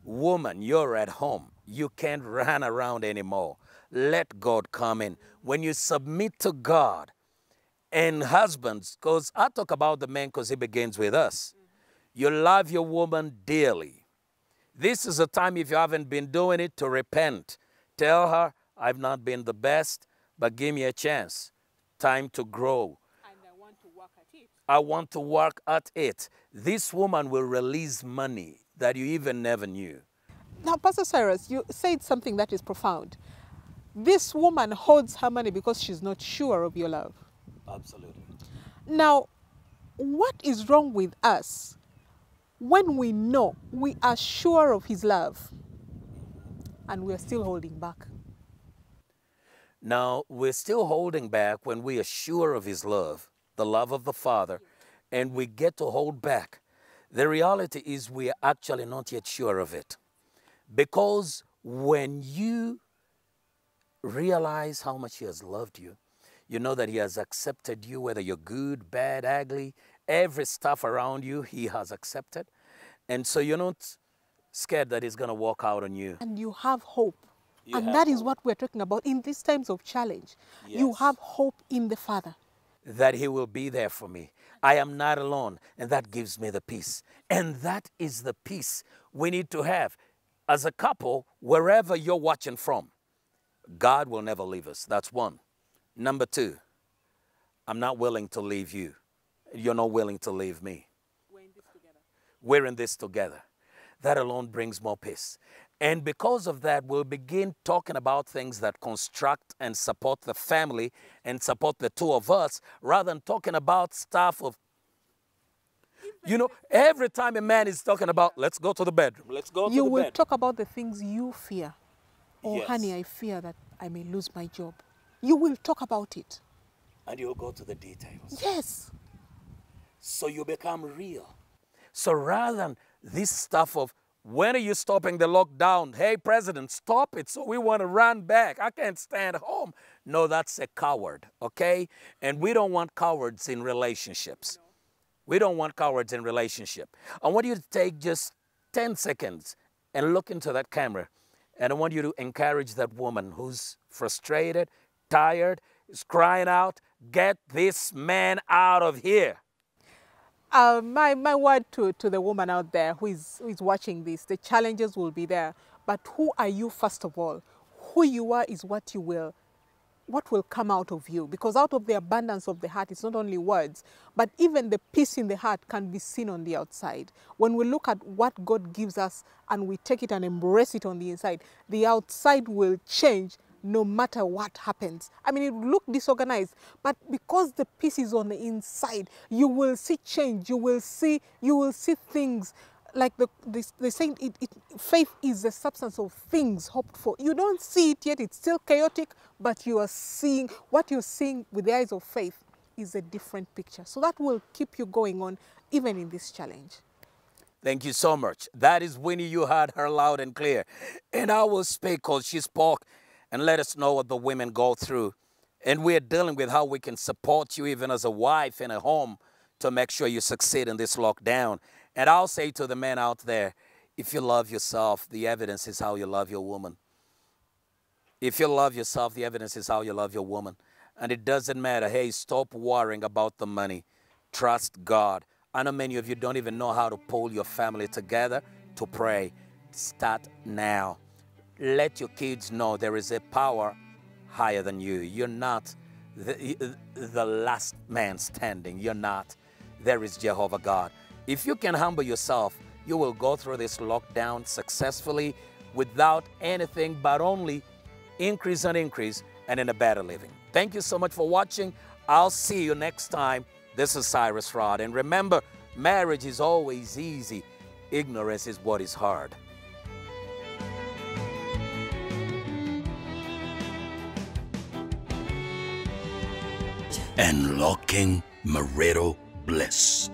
Woman, you're at home. You can't run around anymore. Let God come in. When you submit to God, and husbands, because I talk about the man because he begins with us. You love your woman dearly. This is a time, if you haven't been doing it, to repent. Tell her, I've not been the best, but give me a chance. Time to grow. And I want to work at it. I want to work at it. This woman will release money that you even never knew. Now, Pastor Cyrus, you said something that is profound. This woman holds her money because she's not sure of your love. Absolutely. Now, what is wrong with us when we know we are sure of his love and we are still holding back? Now, we're still holding back when we are sure of his love, the love of the Father, and we get to hold back. The reality is we are actually not yet sure of it. Because when you realize how much he has loved you, you know that he has accepted you, whether you're good, bad, ugly, every stuff around you, he has accepted. And so you're not scared that he's going to walk out on you. And you have hope. You and have that is hope. what we're talking about in these times of challenge. You Yes. have hope in the Father. That he will be there for me. I am not alone, and that gives me the peace. And that is the peace we need to have. As a couple, wherever you're watching from, God will never leave us. That's one. Number two, I'm not willing to leave you. You're not willing to leave me. We're in this together. We're in this together. That alone brings more peace. And because of that, we'll begin talking about things that construct and support the family and support the two of us, rather than talking about stuff of, you know, every time a man is talking about, let's go to the bedroom, let's go to You the will bedroom. talk about the things you fear. Oh, Yes. honey, I fear that I may lose my job. You will talk about it. And you'll go to the details. Yes. So you become real. So rather than this stuff of, when are you stopping the lockdown? Hey, President, stop it. So we want to run back. I can't stand home. No, that's a coward, okay? And we don't want cowards in relationships. We don't want cowards in relationship. I want you to take just 10 seconds and look into that camera. And I want you to encourage that woman who's frustrated, tired, is crying out, get this man out of here. My word to the woman out there who is watching this, the challenges will be there. But who are you first of all? Who you are is what will come out of you. Because out of the abundance of the heart, it's not only words, but even the peace in the heart can be seen on the outside. When we look at what God gives us and we take it and embrace it on the inside, the outside will change no matter what happens. I mean, it will look disorganized, but because the peace is on the inside, you will see change. You will see things like they say faith is the substance of things hoped for. You don't see it yet, it's still chaotic, but you are seeing, what you're seeing with the eyes of faith is a different picture. So that will keep you going on even in this challenge. Thank you so much. That is Winnie. You heard her loud and clear. And I will speak because she spoke and let us know what the women go through. And we're dealing with how we can support you even as a wife in a home to make sure you succeed in this lockdown. And I'll say to the men out there, if you love yourself, the evidence is how you love your woman. If you love yourself, the evidence is how you love your woman. And it doesn't matter. Hey, stop worrying about the money. Trust God. I know many of you don't even know how to pull your family together to pray. Start now. Let your kids know there is a power higher than you. You're not the last man standing. You're not. There is Jehovah God. If you can humble yourself, you will go through this lockdown successfully without anything but only increase and increase and in a better living. Thank you so much for watching. I'll see you next time. This is Cyrus Rod. And remember, marriage is always easy. Ignorance is what is hard. and locking marital bliss.